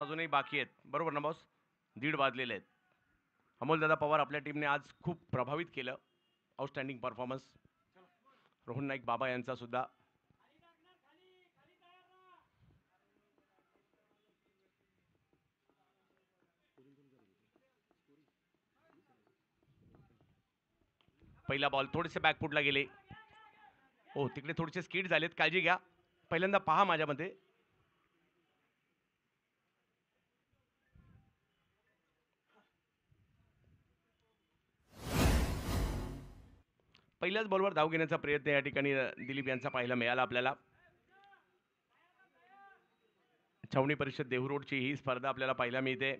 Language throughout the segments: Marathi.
अजूनही बाकी आहेत. बरोबर ना बॉस? 1:30 वाजलेले आहेत. अमोलदादा पवार आपल्या टीमने आज खूप प्रभावित केलं. Outstanding performance. रोहन नाईक बाबा यांचा सुद्धा. पहिला बॉल थोडेसे बॅकफुटला गेले. हो, तिकडे थोडेसे स्किड झालेत. काळजी घ्या. पहिल्यांदा पहा माझ्यामध्ये. पहिल्याच बॉलवर धाव घेण्याचा प्रयत्न या ठिकाणी दिलीप यांचा पाहायला मिळाला आपल्याला. छावणी परिषद देहू ही स्पर्धा आपल्याला पाहायला मिळते.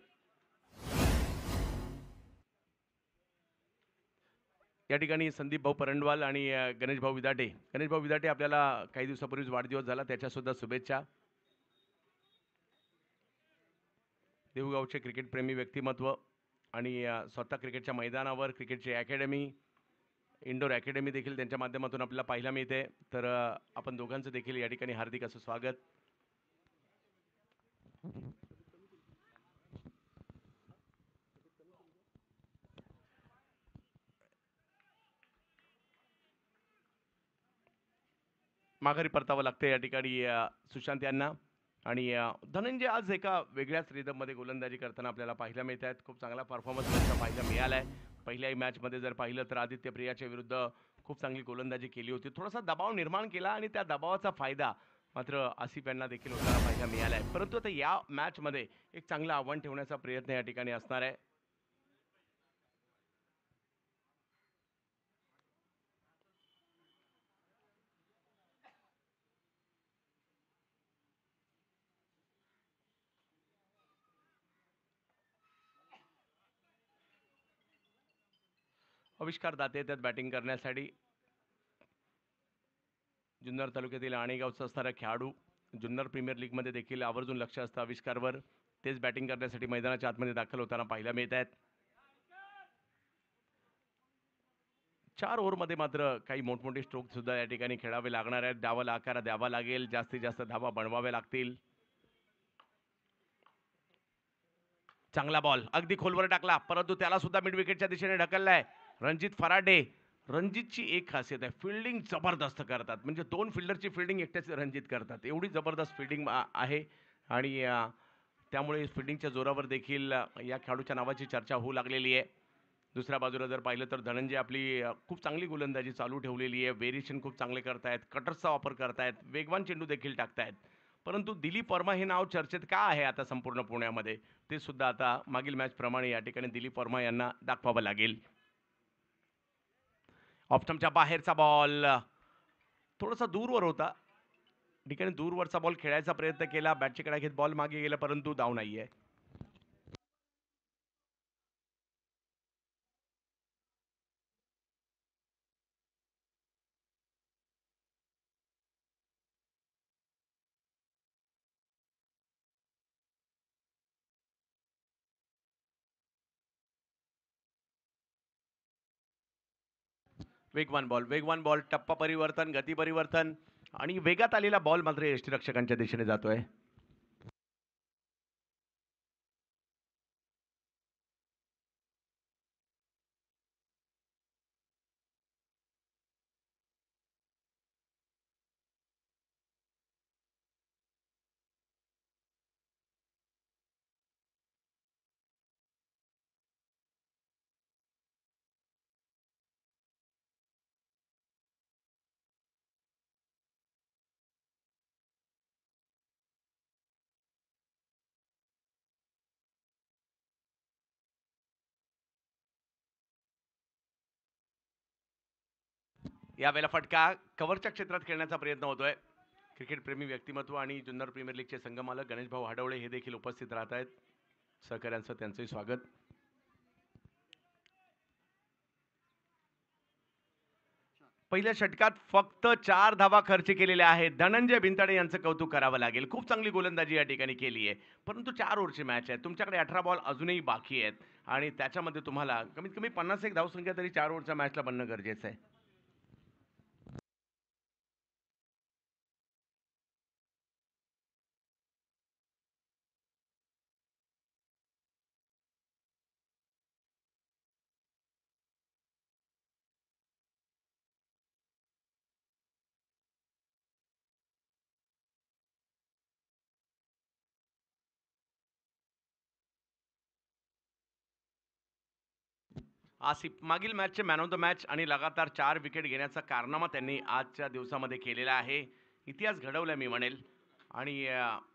या ठिकाणी संदीप भाऊ परंडवाल आणि गणेश भाऊ विदाटे. गणेश भाऊ विदाटे आपल्याला काही दिवसापूर्वीच वाढदिवस झाला, त्याच्या सुद्धा शुभेच्छा. देऊगावचे क्रिकेटप्रेमी व्यक्तिमत्व आणि स्वतः क्रिकेटच्या मैदानावर क्रिकेटची अकॅडमी, इंडोर अकॅडमी देखील त्यांच्या माध्यमातून आपल्याला पाहायला मिळते. तर आपण दोघांचं देखील या ठिकाणी हार्दिक असं स्वागत. माघारी परतावं लागतं या ठिकाणी सुशांत यांना. आणि धनंजय आज एका वेगळ्याच रिदममध्ये गोलंदाजी करताना आपल्याला पाहायला मिळत आहेत. खूप चांगला परफॉर्मन्स त्यांचा पाहायला मिळाला आहे. पहिल्याही मॅचमध्ये जर पाहिलं तर आदित्य प्रियाच्या विरुद्ध खूप चांगली गोलंदाजी केली होती. थोडासा दबाव निर्माण केला आणि त्या दबावाचा फायदा मात्र आसिफ यांना देखील होताना पाहायला मिळाला आहे. परंतु आता या मॅचमध्ये एक चांगलं आव्हान ठेवण्याचा प्रयत्न या ठिकाणी असणार आहे. आविष्कार दाते त्यात बॅटिंग करण्यासाठी. जुन्नर तालुक्यातील आणेगावचा असणारा खेळाडू. जुन्नर प्रीमियर लीगमध्ये देखील आवर्जून लक्ष असतं आविष्कारवर. तेच बॅटिंग करण्यासाठी मैदानाच्या आतमध्ये दाखल होताना पाहायला मिळत आहेत. 4 ओव्हरमध्ये मात्र काही मोठमोठे स्ट्रोक सुद्धा या ठिकाणी खेळावे लागणार आहेत. डावाला आकार द्यावा लागेल, जास्तीत जास्त धावा बनवाव्या लागतील. चांगला बॉल अगदी खोलवर टाकला, परंतु त्याला सुद्धा मिड विकेटच्या दिशेने ढकललाय. रणजित फराडे. रणजितची एक खासियत आहे, फिल्डिंग जबरदस्त करतात. म्हणजे 2 फिल्डरची फिल्डिंग एकट्याच रणजित करतात. एवढी जबरदस्त फिल्डिंग आहे. आणि त्यामुळे फिल्डिंगच्या जोरावर देखील या खेळाडूच्या नावाची चर्चा होऊ लागलेली आहे. दुसऱ्या बाजूला जर पाहिलं तर धनंजय आपली खूप चांगली गोलंदाजी चालू ठेवलेली आहे. व्हेरिएशन खूप चांगले करतायत, कटर्सचा वापर करतायत, वेगवान चेंडू देखील टाकतायत. परंतु दिलीप वर्मा हे नाव चर्चेत का आहे आता संपूर्ण पुण्यामध्ये, ते सुद्धा आता मागील मॅच प्रमाणे या ठिकाणी दिलीप वर्मा यांना दाखवावं लागेल. ऑप्शनच्या बाहेरचा बॉल थोडासा दूरवर होता. ठिकाणी दूरवरचा बॉल खेळायचा प्रयत्न केला, बॅटची कडा घेत बॉल मागे गेला, परंतु धाव नाहीये. वेगवान बॉल टप्पा परिवर्तन, गती परिवर्तन आणि वेगात आलेला बॉल मात्र यष्टीरक्षकांच्या दिशेने जातोय. यावेळेला फटका कव्हरच्या क्षेत्रात खेळण्याचा प्रयत्न होतोय. क्रिकेट प्रेमी व्यक्तिमत्व आणि जुन्नर प्रीमियर लीगचे संघमालक गणेश भाऊ हडवळे हे देखील उपस्थित राहत आहेत. सहकाऱ्यांचं त्यांचंही स्वागत. पहिल्या षटकात फक्त 4 धावा खर्च केलेल्या आहेत. धनंजय भिंताडे यांचं कौतुक करावं लागेल. खूप चांगली गोलंदाजी या ठिकाणी केली आहे. परंतु 4 ओव्हरची मॅच आहे. तुमच्याकडे 18 बॉल अजूनही बाकी आहेत आणि त्याच्यामध्ये तुम्हाला कमीत कमी 51 धावसंख्या तरी 4 ओव्हरच्या मॅचला बनणं गरजेचं आहे. आसिफ मागील मॅचचे मॅन ऑफ द मॅच आणि लगातार 4 विकेट घेण्याचा कारनामा त्यांनी आजच्या दिवसामध्ये केलेला आहे. इतिहास घडवलाय मी म्हणेल. आणि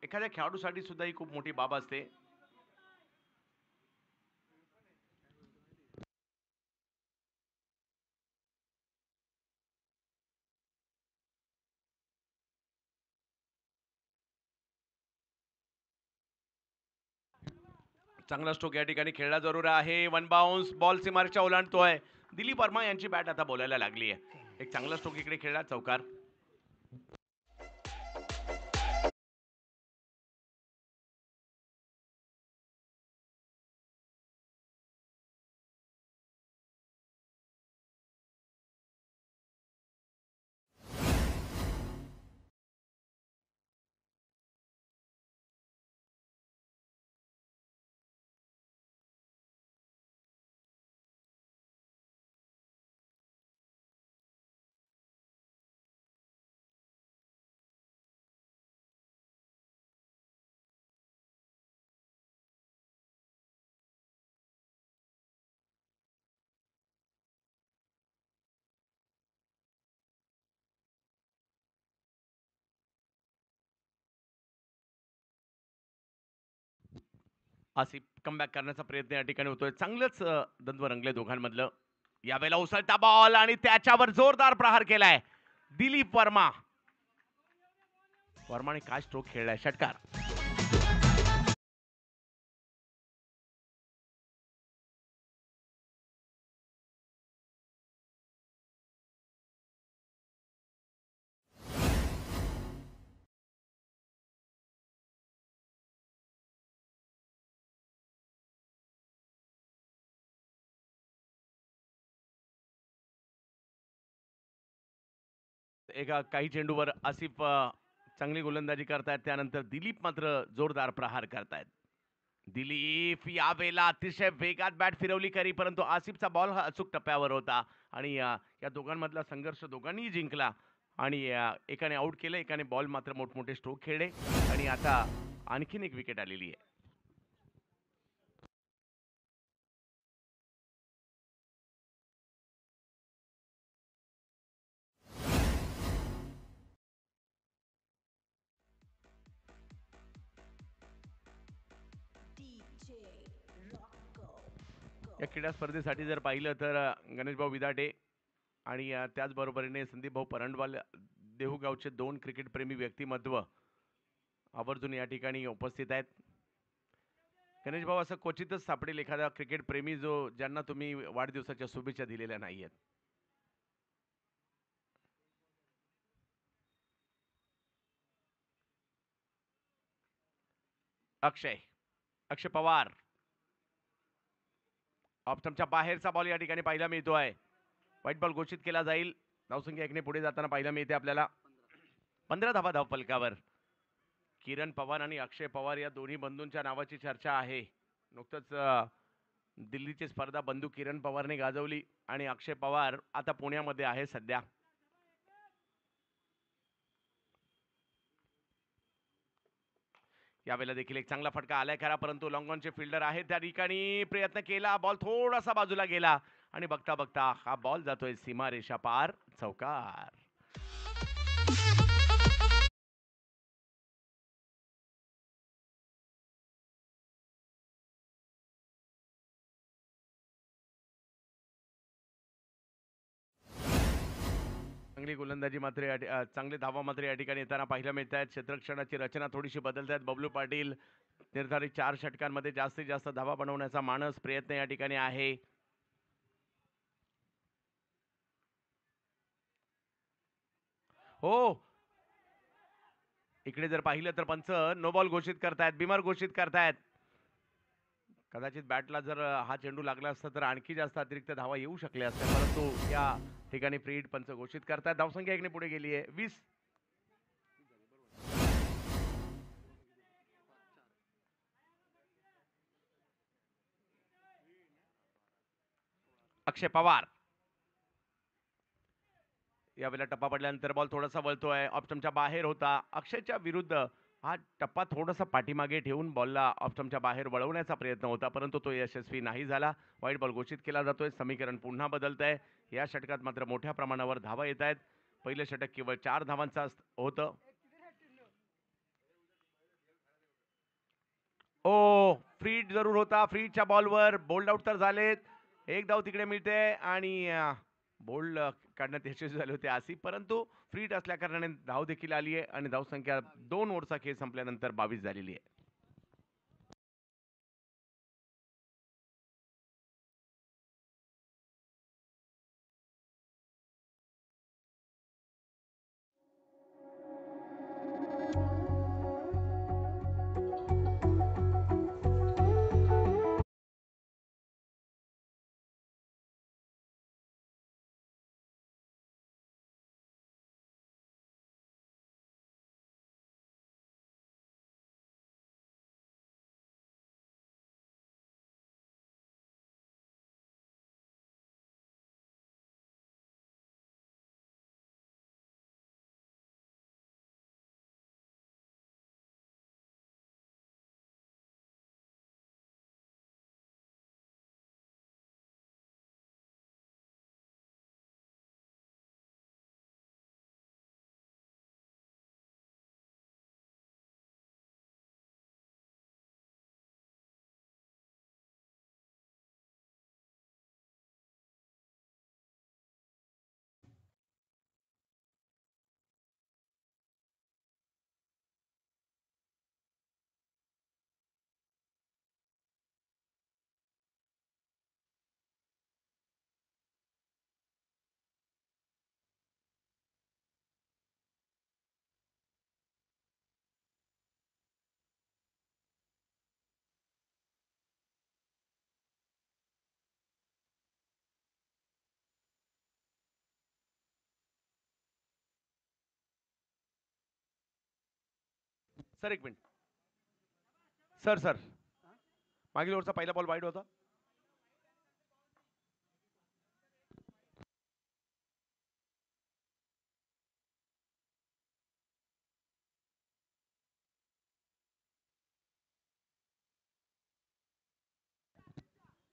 एखाद्या खेळाडूसाठी सुद्धा ही खूप मोठी बाब असते. चांगला स्ट्रोक या ठिकाणी खेळला जरूर आहे. वन बाउन्स बॉल सीमारेषा ओलांडतोय. दिलीप वर्मा यांची बॅट आता बोलायला लागली आहे. एक चांगला स्ट्रोक इकडे खेळला, चौकार. आसिफ कमबॅक करण्याचा प्रयत्न या ठिकाणी होतोय. चांगलंच द्वंद्व रंगले दोघांमधलं. यावेळेला उसळता बॉल आणि त्याच्यावर जोरदार प्रहार केलाय दिलीप वर्मा. वर्माने काय स्ट्रोक खेळलाय, षटकार. एका काही चेंडूवर आसिफ चांगली गोलंदाजी करतायत. त्यानंतर दिलीप मात्र जोरदार प्रहार करतायत. दिलीप यावेळेला अतिशय वेगात बॅट फिरवली खरी, परंतु आसिफचा बॉल हा अचूक टप्प्यावर होता आणि या दोघांमधला संघर्ष दोघांनीही जिंकला. आणि एकाने आउट केलं, एकाने बॉल मात्र मोठमोठे स्ट्रोक खेळले आणि आता आणखीन एक विकेट आलेली आहे. या क्रीडा स्पर्धेसाठी जर पाहिलं तर गणेशभाऊ विदाटे आणि त्याचबरोबरीने संदीपभाऊ परंडवाल, देहूगावचे 2 क्रिकेटप्रेमी व्यक्तिमत्व आवर्जून या ठिकाणी उपस्थित आहेत. गणेशभाऊ, असं क्वचितच सापडेल एखादा क्रिकेटप्रेमी ज्यांना तुम्ही वाढदिवसाच्या शुभेच्छा दिलेल्या नाहीयेत. अक्षय अक्षय पवार ऑप्शनच्या बाहेरचा बॉल या ठिकाणी पाहायला मिळतोय. व्हाईट बॉल घोषित केला जाईल. धावसंख्या 1ने पुढे जाताना पाहायला मिळते आपल्याला. 15 धावा धावफलकावर. किरण पवार आणि अक्षय पवार या दोन्ही बंधूंच्या नावाची चर्चा आहे. नुकतंच दिल्लीची स्पर्धा बंधू किरण पवारने गाजवली आणि अक्षय पवार आता पुण्यामध्ये आहे सध्या. यावेळेला देखील एक चांगला फटका आलाय खरा, परंतु लॉंगॉनचे फिल्डर आहे त्या ठिकाणी प्रयत्न केला. बॉल थोडासा बाजूला गेला आणि बघता बघता हा बॉल जातोय सीमारेषा पार, चौकार. चांगली गोलंदाजी मात्र चांगले धावा मात्र या ठिकाणी येताना पाहायला मिळत आहेत. क्षेत्ररक्षणाची रचना थोडीशी बदलत आहेत. बबलू पाटील निर्धारित 4 षटकांमध्ये जास्तीत जास्त धावा बनवण्याचा मानस प्रयत्न या ठिकाणी आहे. हो, इकडे जर पाहिलं तर पंच नो बॉल घोषित करतायत, बिमार घोषित करतायत. कदाचित बॅटला जर हा चेंडू लागला असता तर आणखी जास्त अतिरिक्त धावा येऊ शकल्या असत्या, परंतु या ठिकाणी फ्री हिट पंच घोषित करतायत. धावसंख्या 1ने पुढे गेली आहे, 20. अक्षय पवार यावेळेला टप्पा पडल्यानंतर बॉल थोडासा वळतोय. ऑप्शनच्या बाहेर होता. अक्षयच्या विरुद्ध हा टप्पा थोडासा पाठीमागे ठेवून बॉलला ऑफ स्टंपच्या बाहेर वळवण्याचा प्रयत्न होता, परंतु तो यशस्वी नाही झाला. वाईट बॉल घोषित केला जातोय. समीकरण पुन्हा बदलत आहे. या षटकात मात्र मोठ्या प्रमाणावर धावा येत आहेत. पहिलं षटक केवळ 4 धावांचं होतं. ओ फ्री जरूर होता. फ्रीच्या बॉलवर बोल्ड आउट तर झालेत. एक धाव तिकडे मिळते आणि बोल्ड काढण्यात यशस्वी झाले होते आसिफ, परंतु फ्री असल्या कारणाने धाव देखील आली आहे आणि धावसंख्या 2 ओव्हरचा खेळ संपल्यानंतर 22 झालेली आहे. सर एक मिनिट. सर सर मागील ओव्हरचा पहिला बॉल वाईड होता.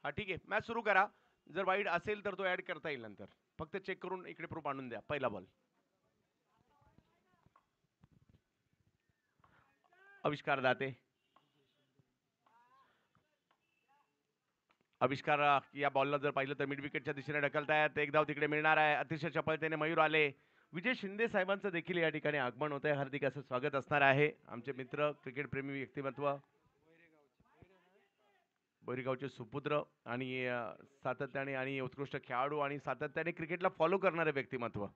हा ठीक आहे, मॅच सुरू करा. जर वाईड असेल तर तो ऍड करता येईल नंतर. फक्त चेक करून इकडे प्रूफ आणून द्या. पहिला बॉल आविष्कार दाते. आविष्कार या बॉलला जर पाहिलं तर मिड विकेटच्या दिशेने ढकलतायत. एक धाव तिकडे मिळणार आहे. अतिशय चपळतेने मयूर आले. विजय शिंदे साहेबांचं देखील या ठिकाणी आगमन होत आहे. हार्दिक असं स्वागत असणार आहे. आमचे मित्र, क्रिकेट प्रेमी व्यक्तिमत्व, बोरीगावचे सुपुत्र आणि सातत्याने आणि उत्कृष्ट खेळाडू आणि सातत्याने क्रिकेटला फॉलो करणारे व्यक्तिमत्व.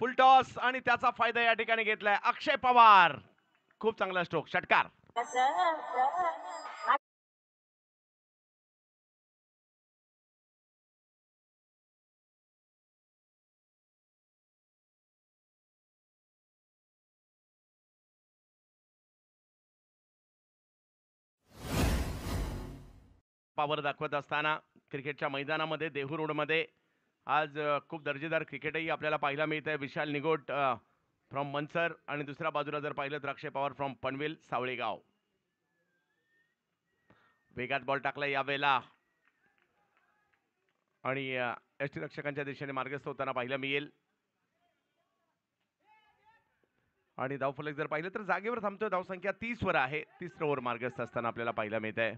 फुल टॉस आणि त्याचा फायदा या ठिकाणी घेतलाय अक्षय पवार. खूप चांगला स्ट्रोक, षटकार. पावर दाखवत असताना क्रिकेटच्या मैदानामध्ये देहू रोडमध्ये आज खूप दर्जेदार क्रिकेटही आपल्याला पाहायला मिळत आहे. विशाल निगोट फ्रॉम मनसर आणि दुसऱ्या बाजूला जर पाहिलं तर अक्षय पवार फ्रॉम पनवेल सावळेगाव. वेगात बॉल टाकला यावेळेला आणि यष्टीरक्षकांच्या दिशेने मार्गस्थ होताना पाहायला मिळेल. आणि धावफलक जर पाहिलं तर जागेवर थांबतोय. धावसंख्या 30 वर आहे. 30 ओव्हर मार्गस्थ असताना आपल्याला पाहायला मिळत आहे.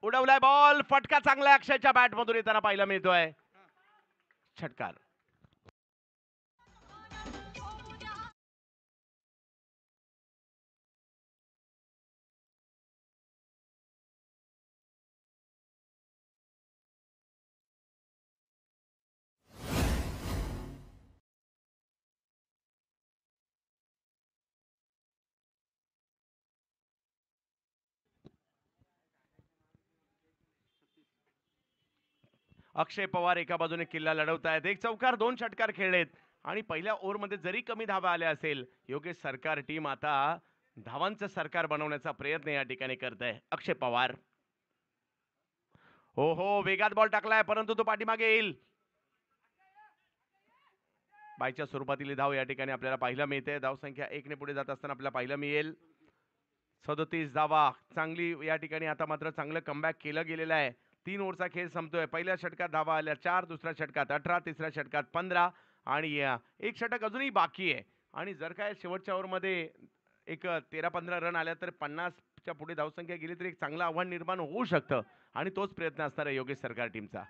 उडवलाय बॉल, फटका चांगला अक्षयच्या बॅट मधून येताना पाहायला मिळतोय. षटकार. अक्षय पवार एका बाजूने किल्ला लढवतायत. एक चौकार 2 षटकार खेळलेत आणि पहिल्या ओव्हरमध्ये जरी कमी धावा आल्या असेल, योगेश सरकार टीम आता धावांचं सरकार बनवण्याचा प्रयत्न या ठिकाणी करत आहे. अक्षय पवार, हो हो, वेगात बॉल टाकलाय परंतु तो पाठीमागे येईल. बायच्या स्वरूपातील धाव या ठिकाणी आपल्याला पाहायला मिळते. धावसंख्या 1 ने पुढे जात असताना आपल्याला पाहायला मिळेल 37 धावा. चांगली या ठिकाणी आता मात्र चांगलं कमबॅक केलं गेलेलं आहे. 3 ओव्हरचा खेळ संपतोय. पहिल्या षटकात धावा आल्या 4, दुसऱ्या षटकात 18, तिसऱ्या षटकात 15 आणि एक षटक अजूनही बाकी आहे. आणि जर काय शेवटच्या ओव्हरमध्ये एक 13-15 रन आल्या तर 50च्या पुढे धावसंख्या गेली तर एक चांगलं आव्हान निर्माण होऊ शकतं आणि तोच प्रयत्न असणार आहे योगेश सरकार टीमचा.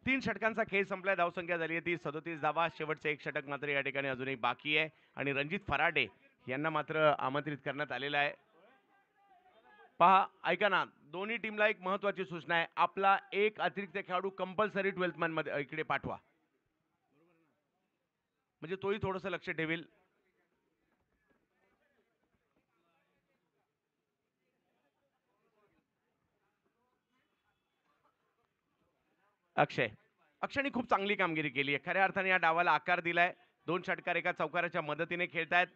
3 षटकांचा खेळ संपलाय. धावसंख्या झाली आहे ती 37 धावा. शेवटचं एक षटक मात्र या ठिकाणी अजूनही बाकी आहे आणि रणजित फराटे यांना मात्र आमंत्रित करण्यात आलेलं आहे. पहा, ऐका ना, दोन्ही टीमला एक महत्वाची सूचना आहे. आपला एक अतिरिक्त खेळाडू कंपल्सरी 12th मॅन मध्ये इकडे पाठवा, म्हणजे तोही थोडंसं लक्ष ठेवेल. अक्षयने खूप चांगली कामगिरी केली आहे. खऱ्या अर्थाने या डावाला आकार दिलाय. 2 षटकार एका चौकाराच्या मदतीने खेळतायत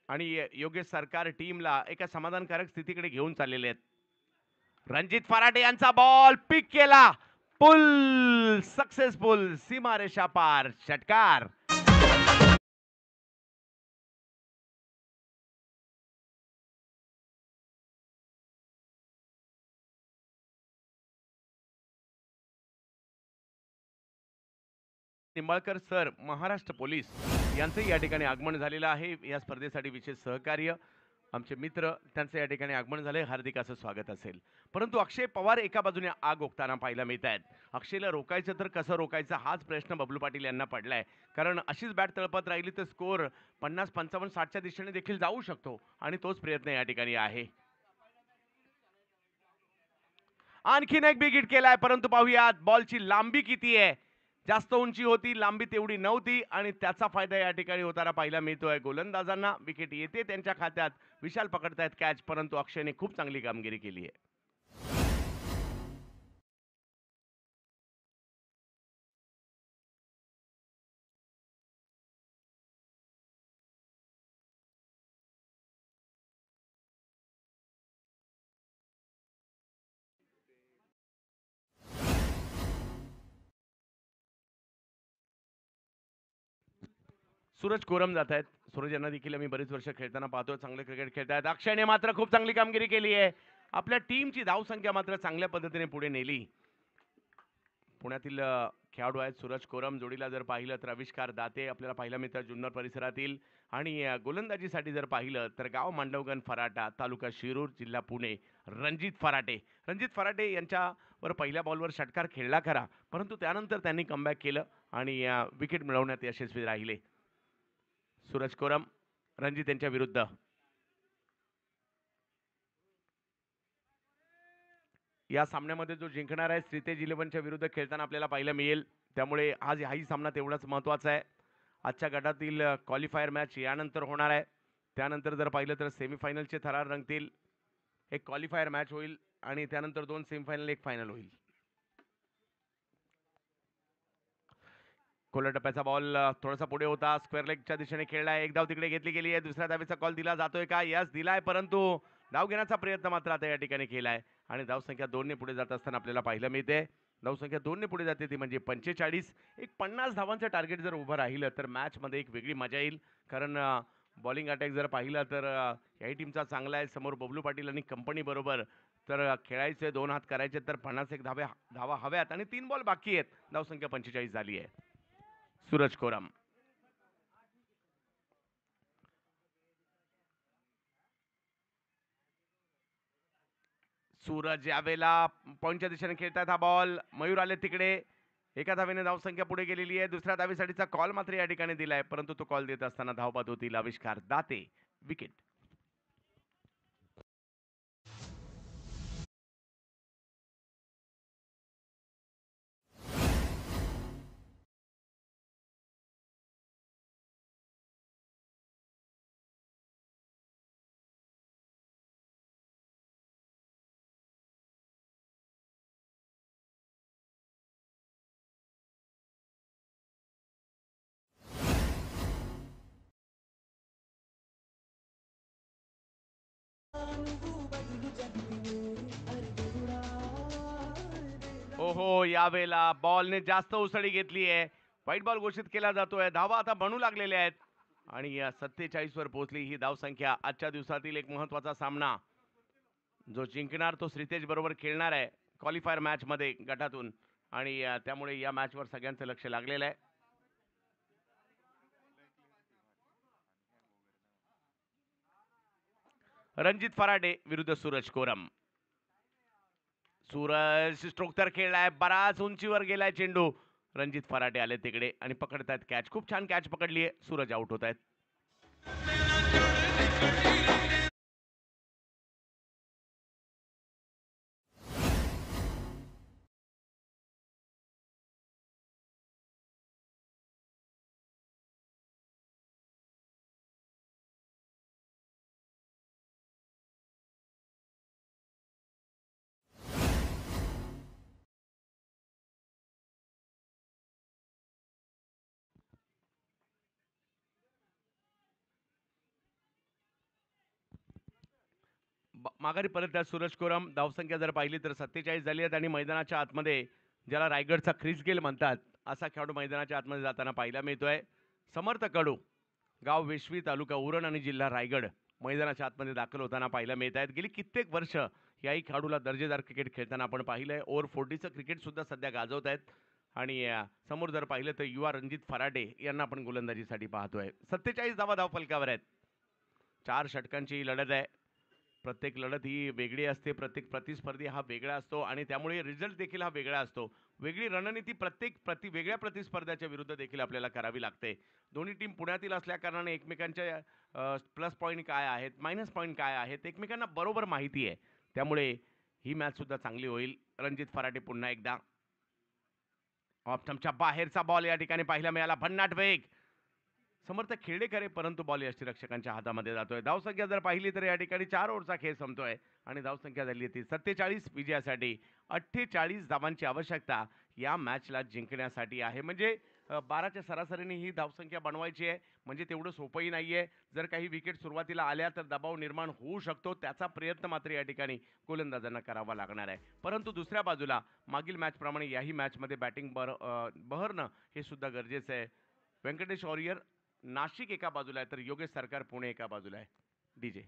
आणि योगेश सरकार टीमला एका समाधानकारक स्थितीकडे घेऊन चाललेले आहेत. रणजित फराटे यांचा बॉल पिक केला, पुल सक्सेसफुल, सीमारेषा पार, षटकार. निंबाळकर सर, महाराष्ट्र पोलीस यांचं या ठिकाणी आगमन झालेलं आहे. या स्पर्धेसाठी विशेष सहकार्य आमचे मित्र, त्यांचं या ठिकाणी आगमन झालंय. हार्दिक असं स्वागत असेल. परंतु अक्षय पवार एका बाजूने आग ओकताना पाहायला मिळत आहेत. अक्षयला रोखायचं तर कसं रोखायचं हाच प्रश्न बबलू पाटील यांना पडलाय. कारण अशीच बॅट तळपत राहिली तर स्कोर 50, 55, 60च्या दिशेने देखील जाऊ शकतो आणि तोच प्रयत्न या ठिकाणी आहे. आणखीन एक बिग हिट केलाय, परंतु पाहूयात बॉलची लांबी किती आहे. जास्त उंची होती, लांबी तेवढी नव्हती आणि त्याचा फायदा या ठिकाणी होताना पाहायला मिळतोय. गोलंदाजांना विकेट येते त्यांच्या खात्यात. विशाल पकडतायत कॅच, परंतु अक्षयने खूप चांगली कामगिरी केली आहे. सूरज कोरम जात आहेत. सूरज यांना देखील आम्ही बरेच वर्ष खेळताना पाहतो. चांगले क्रिकेट खेळतायत. अक्षयने मात्र खूप चांगली कामगिरी केली आहे. आपल्या टीमची धावसंख्या मात्र चांगल्या पद्धतीने पुढे नेली. पुण्यातील खेळाडू आहेत सूरज कोरम. जोडीला जर पाहिलं तर आविष्कार दाते आपल्याला पाहायला मिळतात जुन्नर परिसरातील. आणि गोलंदाजीसाठी जर पाहिलं तर गाव मांडवगण फराटा, तालुका शिरूर, जिल्हा पुणे, रणजित फराटे यांच्यावर पहिल्या बॉलवर षटकार खेळला खरा, परंतु त्यानंतर त्यांनी कमबॅक केलं आणि विकेट मिळवण्यात यशस्वी राहिले. सूरज कोरम रणजित यांच्या विरुद्ध. या सामन्यामध्ये जो जिंकणार आहे श्रीतेज 11च्या विरुद्ध खेळताना आपल्याला पाहायला मिळेल. त्यामुळे हाही सामना तेवढाच महत्त्वाचा आहे. आजच्या गटातील क्वालिफायर मॅच यानंतर होणार आहे. त्यानंतर जर पाहिलं तर सेमीफायनलचे थरार रंगतील. एक क्वालिफायर मॅच होईल आणि त्यानंतर 2 सेमीफायनल, 1 फायनल होईल. कोलर टप्प्याचा बॉल थोडासा पुढे होता, स्क्वेअर लेगच्या दिशेने खेळलाय. एक धाव तिकडे घेतली गेली आहे. दुसऱ्या धावेचा कॉल दिला जातोय का? यस दिलाय, परंतु धाव घेण्याचा प्रयत्न मात्र आता या ठिकाणी केलाय आणि धावसंख्या 2 ने पुढे जात असताना आपल्याला पाहायला मिळते. धावसंख्या 2 ने पुढे जाते ती म्हणजे 45. एक 50 धावांचं टार्गेट जर उभं राहिलं तर मॅचमध्ये एक वेगळी मजा येईल. कारण बॉलिंग अटॅक जर पाहिला तर याही टीमचा चांगला आहे. समोर बबलू पाटील आणि कंपनी बरोबर. तर खेळायचे 2 हात करायचे तर 51 धावा हव्यात आणि 3 बॉल बाकी आहेत. धावसंख्या 45 झाली आहे. सूरज कोरम. सूरज यावेळेला पॉईंटच्या दिशेने खेळतात हा बॉल. मयूर आले तिकडे. एका धावेने धावसंख्या पुढे गेलेली आहे. दुसऱ्या धावेसाठीचा कॉल मात्र या ठिकाणी दिलाय, परंतु तो कॉल देत असताना धावबाद होतील. आविष्कार दाते, विकेट. हो यावेळेला बॉलने जास्त उसळी घेतली आहे. व्हाईट बॉल घोषित केला जातोय. धावा आता बनू लागलेल्या आहेत आणि या 47 वर पोहोचली ही धावसंख्या. आजच्या दिवसातील एक महत्त्वाचा सामना. जो जिंकणार तो श्रीतेज बरोबर खेळणार आहे क्वालिफायर मॅच मध्ये गटातून आणि त्यामुळे या मॅचवर सगळ्यांचं लक्ष लागलेलं आहे. रणजित फराडे विरुद्ध सूरज कोरम. सूरज स्ट्रोक तर खेळलाय, बराच उंचीवर गेलाय चेंडू. रणजित फराटे आले तिकडे आणि पकडतायत कॅच. खूप छान कॅच पकडली आहे. सूरज आउट होत आहेत. माघारी परत आहे सूरज कोरम. धावसंख्या जर पाहिली तर 47 झाली आहेत आणि मैदानाच्या आतमध्ये ज्याला रायगडचा ख्रिस गेल म्हणतात असा खेळाडू मैदानाच्या आतमध्ये जाताना पाहायला मिळतोय. समर्थ कडू, गाव वेशवी, तालुका उरण आणि जिल्हा रायगड मैदानाच्या आतमध्ये दाखल होताना पाहायला मिळत आहेत. गेली कित्येक वर्ष याही खेळाडूला दर्जेदार क्रिकेट खेळताना आपण पाहिलंय. ओव्हर 40चं क्रिकेट सुद्धा सध्या गाजवत आहेत आणि समोर जर पाहिलं तर युवा रणजित फराडे यांना आपण गोलंदाजीसाठी पाहतोय. 47 धावा धावफलकावर आहेत. 4 षटकांची ही लढत आहे. प्रत्येक लढत ही वेगळी असते. प्रत्येक प्रतिस्पर्धी हा वेगळा असतो आणि त्यामुळे रिझल्ट देखील हा वेगळा असतो. वेगळी रणनीती वेगळ्या प्रतिस्पर्ध्याच्या विरुद्ध देखील आपल्याला करावी लागते. दोन्ही टीम पुण्यातील असल्या कारणाने एकमेकांच्या प्लस पॉईंट काय आहेत, मायनस पॉईंट काय आहेत एकमेकांना बरोबर माहिती आहे. त्यामुळे ही मॅच सुद्धा चांगली होईल. रणजित फराटे पुन्हा एकदा ऑफ स्टंपच्या बाहेरचा बॉल या ठिकाणी पाहायला मिळाला. भन्नाट वेग. समर्थ खेळले खरे, परंतु बॉल यष्टीरक्षकांच्या हातामध्ये जातोय. धावसंख्या जर पाहिली तर या ठिकाणी 4 ओव्हरचा खेळ संपतोय आणि धावसंख्या झाली ती 47. विजयासाठी 48 धावांची आवश्यकता या मॅचला जिंकण्यासाठी आहे. म्हणजे 12च्या सरासरीने ही धावसंख्या बनवायची आहे. म्हणजे तेवढं सोपंही नाहीये. जर काही विकेट सुरुवातीला आल्या तर दबाव निर्माण होऊ शकतो. त्याचा प्रयत्न मात्र या ठिकाणी गोलंदाजांना करावा लागणार आहे. परंतु दुसऱ्या बाजूला मागील मॅचप्रमाणे याही मॅचमध्ये बॅटिंग बहरणं हे सुद्धा गरजेचं आहे. व्यंकटेश ऑरियर नाशिक एका बाजूला आहे तर योगेश सरकार पुणे एका बाजूला आहे. डीजे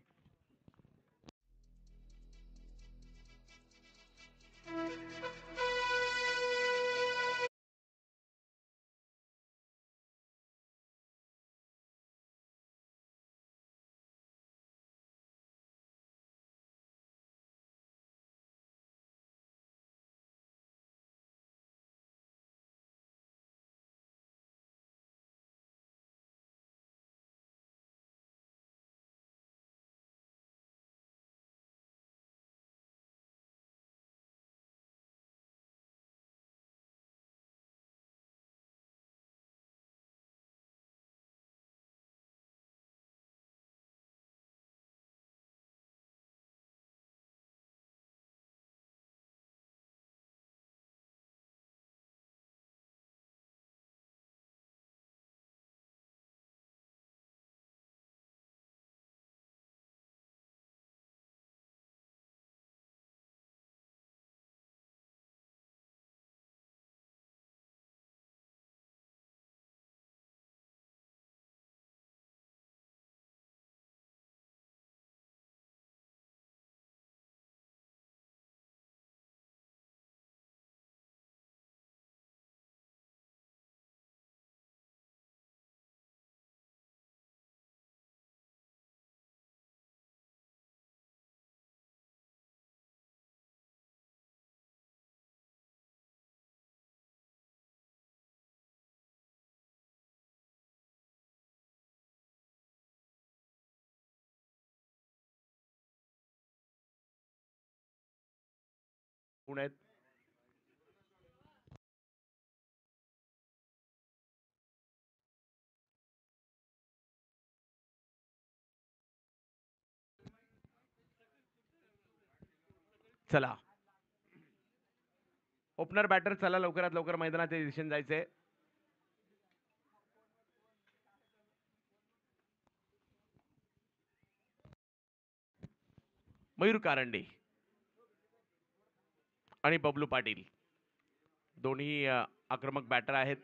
कोण आहेत? चला, ओपनर बॅटर चला लवकरात लवकर मैदानाच्या दिशेने जायचंय. मयूर कारंडे आणि बबलू पाटील दोन्ही आक्रमक बॅटर आहेत.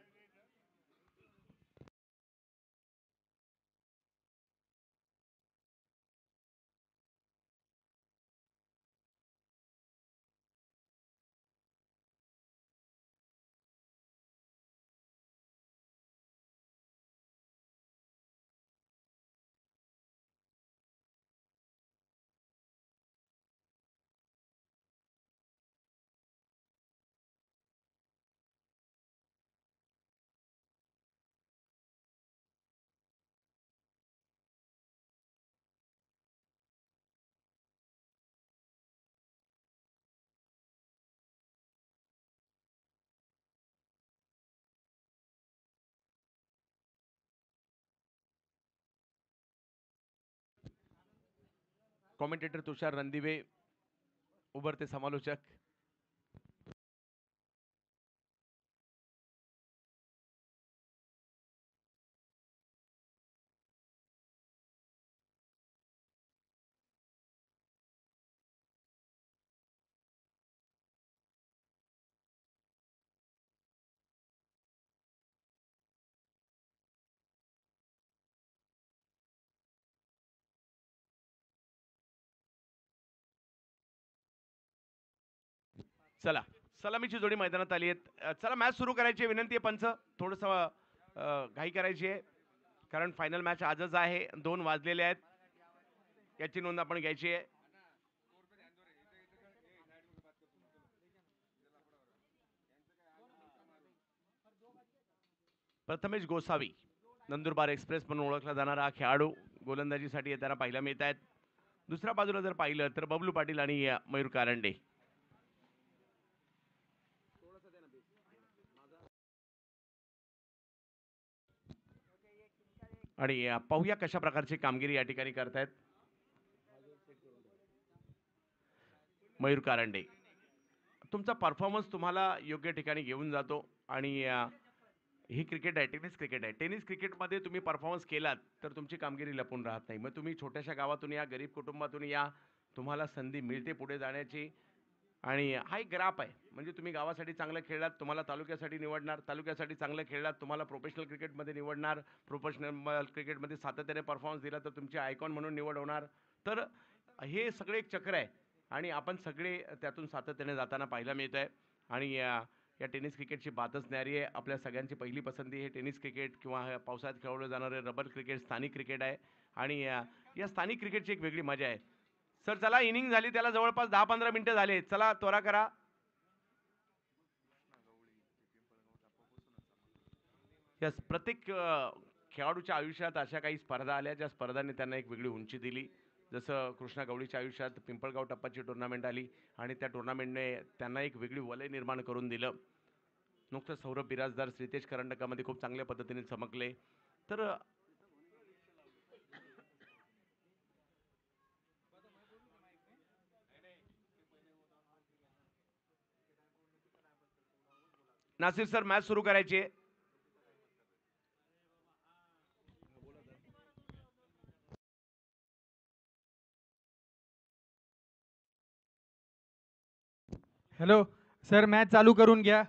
कॉमेंटेटर तुषार रणदिवे, उभरते समालोचक. चला, सलामीची जोडी मैदानात आली आहे. चला, मॅच सुरू करायची आहे. विनंती आहे पंच, थोडस घाई करायची आहे, कारण फायनल मॅच आजच आहे. 2 वाजलेले आहेत, याची नोंद आपण घ्यायची आहे. प्रथमेश गोसावी, नंदुरबार एक्सप्रेस म्हणून ओळखला जाणारा खेळाडू, गोलंदाजीसाठी येताना पाहायला मिळत आहेत. दुसऱ्या बाजूला जर पाहिलं तर बबलू पाटील आणि मयूर कारंडे. आणि पाहूया कशा प्रकारची कामगिरी या ठिकाणी करतायत मयूर कारंडे. तुमचा परफॉर्मन्स तुम्हाला योग्य ठिकाणी घेऊन जातो आणि ही क्रिकेट आहे, टेनिस क्रिकेट आहे. टेनिस क्रिकेटमध्ये तुम्ही परफॉर्मन्स केलात तर तुमची कामगिरी लपून राहत नाही. मग तुम्ही छोट्याशा गावातून या, गरीब कुटुंबातून या, तुम्हाला संधी मिळते पुढे जाण्याची. आणि हा एक ग्राफ आहे, म्हणजे तुम्ही गावासाठी चांगलं खेळलात, तुम्हाला तालुक्यासाठी निवडणार, तालुक्यासाठी चांगलं खेळलात, तुम्हाला प्रोफेशनल क्रिकेटमध्ये निवडणार, प्रोफेशनल क्रिकेटमध्ये सातत्याने परफॉर्मन्स दिला तर तुमची आयकॉन म्हणून निवड होणार. तर हे सगळे एक चक्र आहे आणि आपण सगळे त्यातून सातत्याने जाताना पाहायला मिळत आहे. आणि या टेनिस क्रिकेटची बातच न्यारी आहे. आपल्या सगळ्यांची पहिली पसंती हे टेनिस क्रिकेट किंवा पावसाळ्यात खेळवलं जाणारे रबर क्रिकेट, स्थानिक क्रिकेट आहे. आणि या स्थानिक क्रिकेटची एक वेगळी मजा आहे. सर चला, इनिंग झाली, त्याला जवळपास 10-15 मिनिटं झाले. चला त्वरा करा. यस, प्रत्येक खेळाडूच्या आयुष्यात अशा काही स्पर्धा आल्या ज्या स्पर्धांनी त्यांना एक वेगळी उंची दिली. जसं कृष्णा गवळीच्या आयुष्यात पिंपळगाव टप्पाची टुर्नामेंट आली आणि त्या टुर्नामेंटने त्यांना एक वेगळी वलय निर्माण करून दिलं. नुकतं सौरभ बिराजदार श्रीतेश करंडकामध्ये खूप चांगल्या पद्धतीने चमकले. तर नासिर सर, मॅच सुरू करायची आहे. हॅलो सर, मॅच चालू करून घ्या.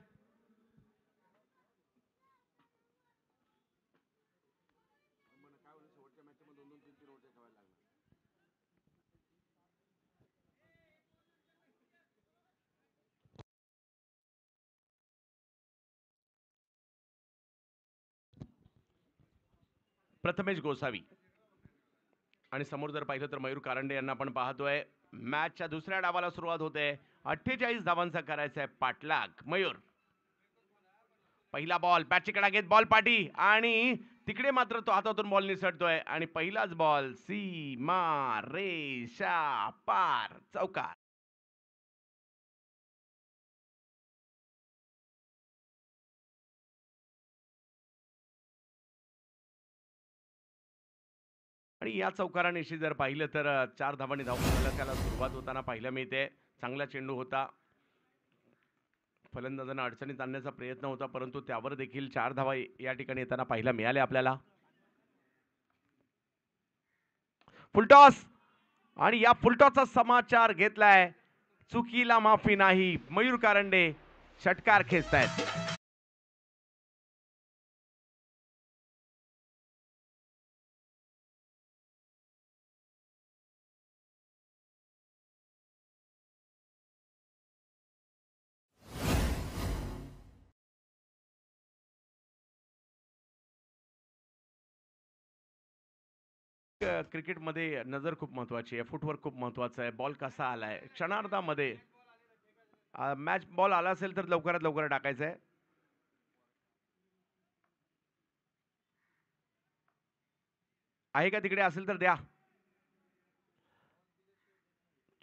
प्रथमेश गोसावी आणि समोर जर पाहिलं तर मयूर कारंडे यांना आपण पाहतोय. मॅचच्या दुसऱ्या डावाला सुरुवात होते. 48 धावांचा करायचा आहे पाठलाग. मयूर, पहिला बॉल, बॅटची कडा घेत बॉल पाठी, आणि तिकडे मात्र तो हातातून बॉल निसटतोय आणि पहिलाच बॉल सीमा रेषा पार, चौकार. आणि या चौकारानिशी जर पाहिलं तर 4 धावांनी धावफलकाला सुरुवात होताना पाहायला मिळते. चांगला चेंडू होता. फलंदाजांना अडचणीत आणण्याचा प्रयत्न होता, परंतु त्यावर देखील 4 धावा या ठिकाणी येताना पाहायला मिळाल्या आपल्याला. फुलटॉस आणि या फुलटॉसचा समाचार घेतलाय. चुकीला माफी नाही. मयूर कारंडे षटकार खेचतायत. क्रिकेटमध्ये नजर खूप महत्वाची आहे. फुटवर्क खूप महत्वाचं आहे. बॉल कसा आलाय क्षणार्धामध्ये मॅच बॉल आला असेल तर लवकरात लवकर टाकायचं आहे. आहे का तिकडे? असेल तर द्या.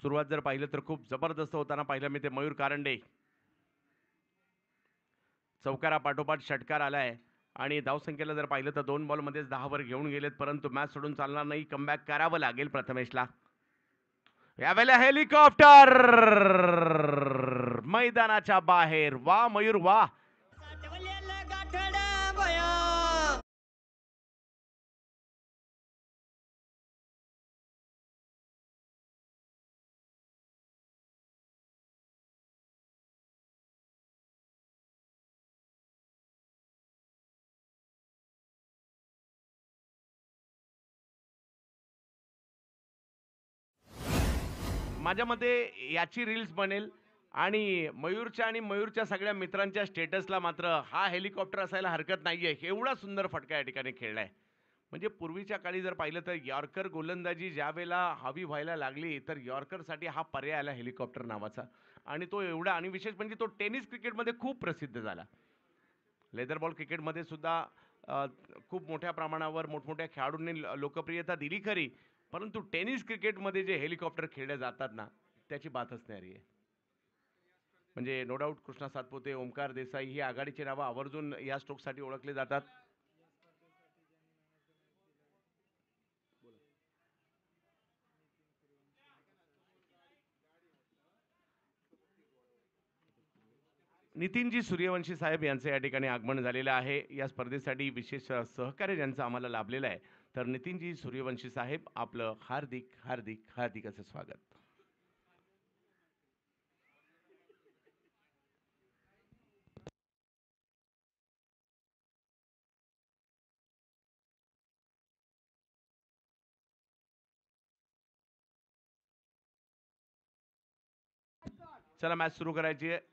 सुरुवात जर पाहिलं तर खूप जबरदस्त होताना पाहिलं मी ते मयूर कारंडे. चौकारा पाठोपाठ षटकार आलाय आणि धावसंख्येला जर पाहिलं तर 2 बॉलमध्येच 10 वर घेऊन गेलेत, परंतु मॅच सोडून चालणार नाही. कमबॅक करावं लागेल प्रथमेशला. यावेळेला हेलिकॉप्टर मैदानाच्या बाहेर. वा मयूर वा. माझ्या मते याची रील्स बनेल आणि मयूरच्या आणि मयूरच्या सगळ्या मित्रांच्या स्टेटसला मात्र हा हेलिकॉप्टर असायला हरकत नाहीये. एवढा सुंदर फटका या ठिकाणी खेळलाय. म्हणजे पूर्वीच्या काळी जर पाहिलं तर यॉर्कर गोलंदाजी ज्या वेळेला हवी व्हायला लागली तर यॉर्करसाठी हा पर्याय आला हेलिकॉप्टर नावाचा. आणि तो एवढा आणि विशेष म्हणजे तो टेनिस क्रिकेटमध्ये खूप प्रसिद्ध झाला. लेदर बॉल क्रिकेटमध्ये सुद्धा खूप मोठ्या प्रमाणावर मोठमोठ्या खेळाडूंनी लोकप्रियता दिली खरी, परंतु टेनिस क्रिकेटमध्ये जे हेलिकॉप्टर खेळले जातात ना, त्याची बातच न्यारी आहे. म्हणजे नो डाऊट कृष्णा सातपुते, ओमकार देसाई ही आघाडीची नावं आवर्जून या स्ट्रोकसाठी ओळखले जातात. नितीनजी सूर्यवंशी साहेब यांचं या ठिकाणी आगमन झालेलं आहे. या स्पर्धेसाठी विशेष सहकार्य ज्यांचं आम्हाला लाभलेलं आहे, तर नितीनजी सूर्यवंशी साहेब आपलं हार्दिक हार्दिक हार्दिक असं स्वागत. चला मॅच सुरू करायची आहे.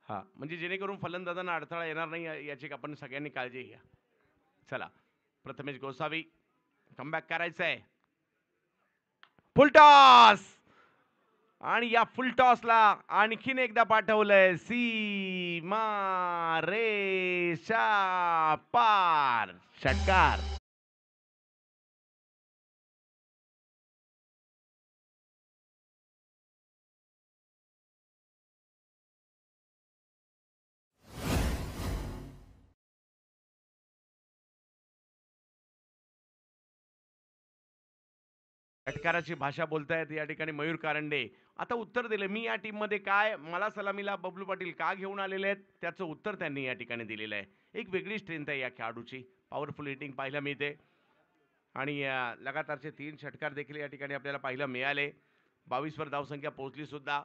हा म्हणजे जेणेकरून फलंदाजांना अडथळा येणार नाही याची आपण सगळ्यांनी काळजी घ्या. चला प्रथमेश गोसावी कमबॅक करायचं आहे. फुलटॉस आणि या फुलटॉसला आणखीन एकदा पाठवलंय सीमा रेषा पार. षटकार. षटकाराची भाषा बोलतायत या ठिकाणी मयूर कारंडे. आता उत्तर दिले मी या टीम मध्ये काय मला सलामीला बबलू पाटील का घेऊन आलेले आहेत त्याचं उत्तर त्यांनी या ठिकाणी दिलेलं आहे. एक वेगळी स्ट्रेंथ आहे या खेळाडूची. पॉवरफुल हिटिंग पाहायला मिळते आणि लगातारचे 3 षटकार देखील या ठिकाणी आपल्याला पाहायला मिळाले. 22 वर धावसंख्या पोहोचली सुद्धा.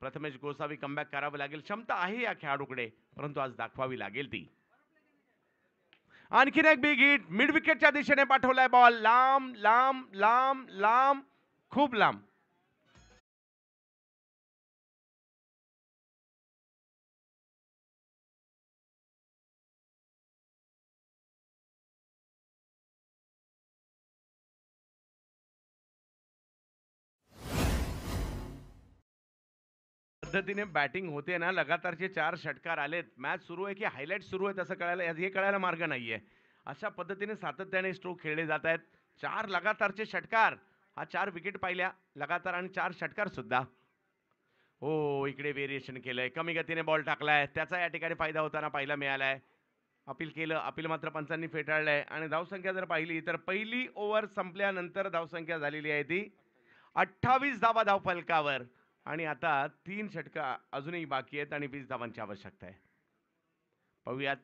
प्रथमेश गोसावी कमबॅक करावं लागेल. क्षमता आहे या खेळाडूकडे, परंतु आज दाखवावी लागेल ती. आणखीन एक बिग हिट मिड विकेटच्या दिशेने पाठवलाय बॉल. लांब लांब लांब लांब खूप लांब. पद्धतीने बॅटिंग होते ना, लगातारचे 4 षटकार आलेत. मॅच सुरू आहे की हायलाइट सुरू आहे असं कळायला हे कळायला मार्ग नाहीये. अशा पद्धतीने सातत्याने स्ट्रोक खेळले जात आहेत. 4 लगातारचे षटकार. हा 4 विकेट पाहिल्या लगातार आणि 4 षटकार सुद्धा. हो, इकडे व्हेरिएशन केलंय. कमी गतीने बॉल टाकलाय. त्याचा या ठिकाणी फायदा होताना पाहायला मिळालाय. अपील केलं. अपील मात्र पंचांनी फेटाळलंय आणि धावसंख्या जर पाहिली तर पहिली ओव्हर संपल्यानंतर धावसंख्या झालेली आहे ती 28 धावा धावफलकावर आणि आता 3 षटकं अजूनही बाकी आहेत आणि 20 धावांची आवश्यकता आहे. पाहूयात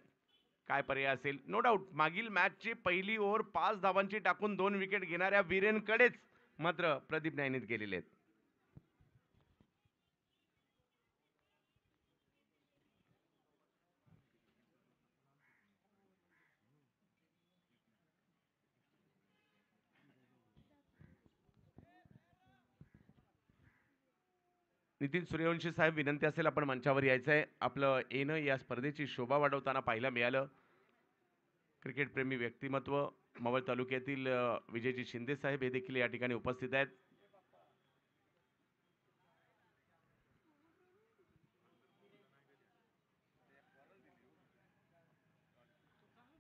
काय पर्याय असेल. नो डाऊट मागील मॅचची पहिली ओव्हर 5 धावांची टाकून 2 विकेट घेणाऱ्या वीरेनकडेच मात्र प्रदीप नैनीत गेलेले आहेत. नितीन सूर्यवंशी साहेब विनंती असेल आपण मंचावर यायचं आहे. आपलं येणं या स्पर्धेची शोभा वाढवताना पाहायला मिळालं. क्रिकेट प्रेमी व्यक्तिमत्व मवळ तालुक्यातील विजयजी शिंदे साहेब हे देखील या ठिकाणी उपस्थित आहेत.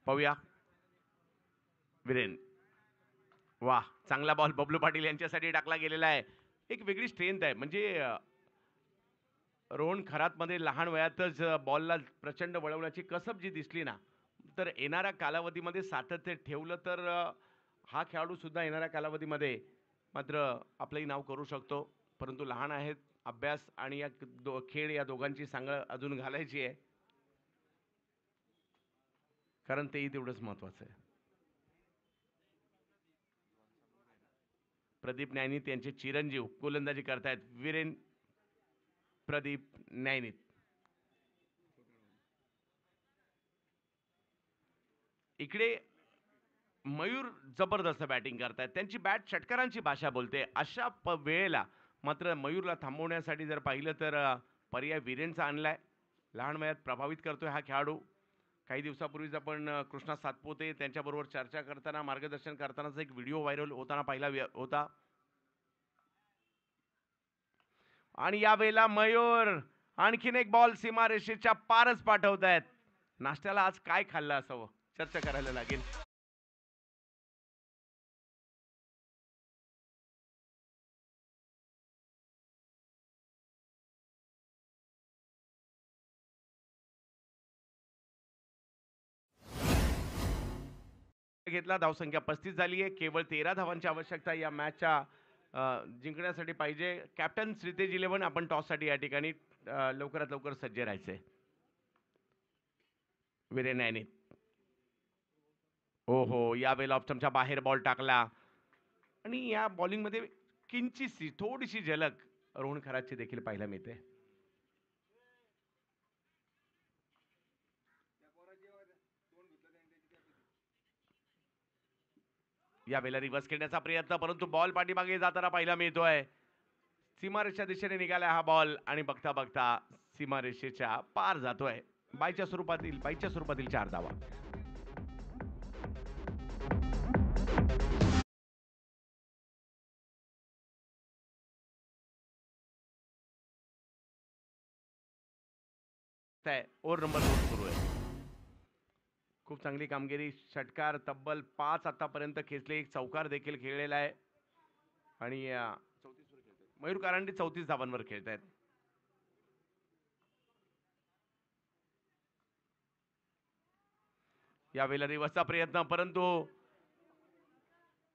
पाहूया वीरेन. वाह! चांगला बॉल बबलू पाटील यांच्यासाठी टाकला गेलेला आहे. एक वेगळी स्ट्रेंथ आहे. म्हणजे रोहन खरातमध्ये लहान वयातच बॉलला प्रचंड वळवण्याची कसब जी दिसली ना, तर येणाऱ्या कालावधीमध्ये सातत्य ठेवलं तर हा खेळाडू सुद्धा येणाऱ्या कालावधीमध्ये मात्र आपलंही नाव करू शकतो. परंतु लहान आहेत. अभ्यास आणि या खेळ या दोघांची सांगड अजून घालायची आहे. कारण तेही तेवढंच महत्त्वाचं आहे. प्रदीप नैनीत यांचे चिरंजीव गोलंदाजी करतायत. वीरेन प्रदीप नैनीत. इकडे मयूर जबरदस्त बॅटिंग करतायत. त्यांची बॅट षटकारांची भाषा बोलते. अशा वेळेला मात्र मयूरला थांबवण्यासाठी जर पाहिलं तर पर्याय वीरेनचा आणलाय. लहान वयात प्रभावित करतोय हा खेळाडू. काही दिवसापूर्वीच आपण कृष्णा सातपुते त्यांच्याबरोबर चर्चा करताना मार्गदर्शन करतानाचा एक व्हिडिओ व्हायरल होताना पाहिला होता. आणि यावेळेला मयूर आणखीन एक बॉल सीमारेषेच्या पारच पाठवतायत. नाश्त्याला आज काय खाल्लं असावं चर्चा करायला लागेल. घेतला. धावसंख्या 35 झाली आहे. केवळ 13 धावांची आवश्यकता या मॅचच्या जिंकण्यासाठी पाहिजे. कॅप्टन श्रीतेज 11 आपण टॉससाठी या ठिकाणी लवकरात लवकर सज्ज राहायचंय. वीरेन नैनी. हो हो, यावेळेला ऑप्शनच्या बाहेर बॉल टाकला आणि या बॉलिंगमध्ये किंचितशी थोडीशी झलक रोहन खरातची देखील पाहायला मिळते. यावेळेला रिव्हर्स खेळण्याचा प्रयत्न परंतु बॉल पाठीमागे जाताना पाहायला मिळतोय. सीमारेषेच्या दिशेने निघाला हा बॉल आणि बघता बघता सीमारेषेच्या पार जातोय. बाईच्या स्वरूपातील 4 धावा. ओव्हर नंबर 2 सुरू आहे. खूप चांगली कामगिरी. षटकार तब्बल 5 आतापर्यंत खेचले. एक चौकार देखील खेळलेला आहे आणि मयूर कारंडे 34 धावांवर खेळत आहेत. यावेळेला रिव्हर्सचा प्रयत्न परंतु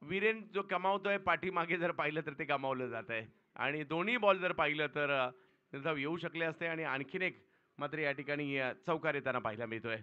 वीरेन जो कमावतोय पाठीमागे जर पाहिलं तर ते गमावलं जात आहे आणि दोन्ही बॉल जर पाहिलं तर निर्धाव येऊ शकले असते आणि आणखीन एक मात्र या ठिकाणी चौकार येताना पाहायला मिळतोय.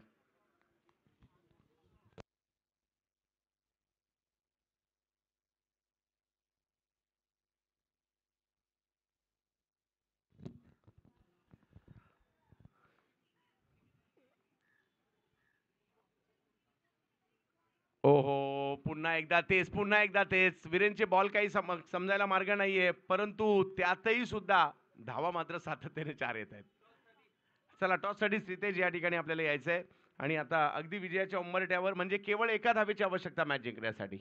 ओहो, पुन्हा एकदा तेच वीरेनचे बॉल काही समजायला मार्ग नाहीये परंतु त्यातही सुद्धा धावा मात्र सातत्याने 4 येत आहेत. चला टॉससाठी श्रीतेज या ठिकाणी आपल्याला यायचंय आणि आता अगदी विजयाच्या उंबरठ्यावर म्हणजे केवळ एका धावेची आवश्यकता मॅच जिंकण्यासाठी.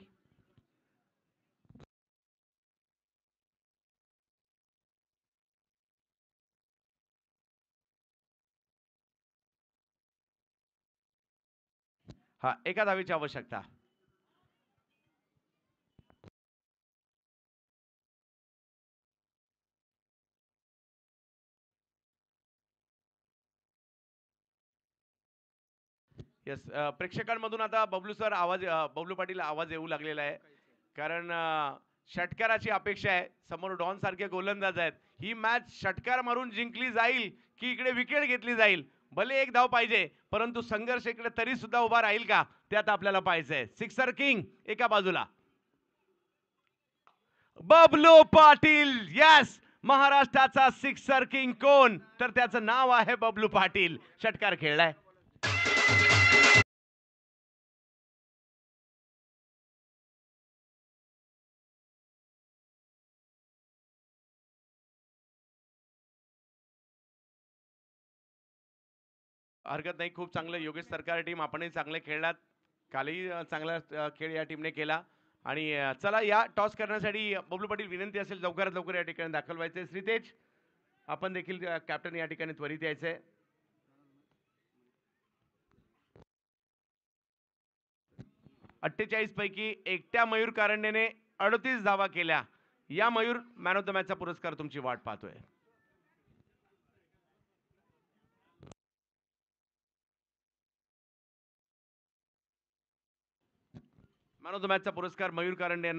हा, एका धावेची आवश्यकता. येस, प्रेक्षकांमधून आता बबलू पाटील आवाज येऊ लागलेला आहे. कारण षटकाराची अपेक्षा आहे. समोर डॉन सारखे गोलंदाज आहेत. ही मॅच षटकार मारून जिंकली जाईल की इकडे विकेट घेतली जाईल. भले एक धाव पाहिजे, परंतु संघर्ष इकडे तरी सुद्धा उभा राहील का, ते आता आपल्याला पाहायचंय. सिक्सर किंग एका बाजूला बबलू पाटील. यस, महाराष्ट्राचा सिक्सर किंग कोण, तर त्याचं नाव आहे बबलू पाटील. षटकार खेळलाय. हरकत नाही, खूप चांगलं योगेश सरकार टीम, आपणही चांगले खेळलात. कालही चांगला खेळ या टीमने केला. आणि चला, या टॉस करण्यासाठी बबलू पाटील विनंती असेल लवकरात लवकर या ठिकाणी दाखल व्हायचे. श्रीतेज, आपण देखील कॅप्टन या ठिकाणी त्वरित यायचंय. 48 पैकी एकट्या मयूर कारंडेने 38 धावा केल्या. या मयूर, मॅन ऑफ द मॅचचा पुरस्कार तुमची वाट पाहतोय. मॅन ऑफ द मॅचचा पुरस्कार मयूर कारंडे यांना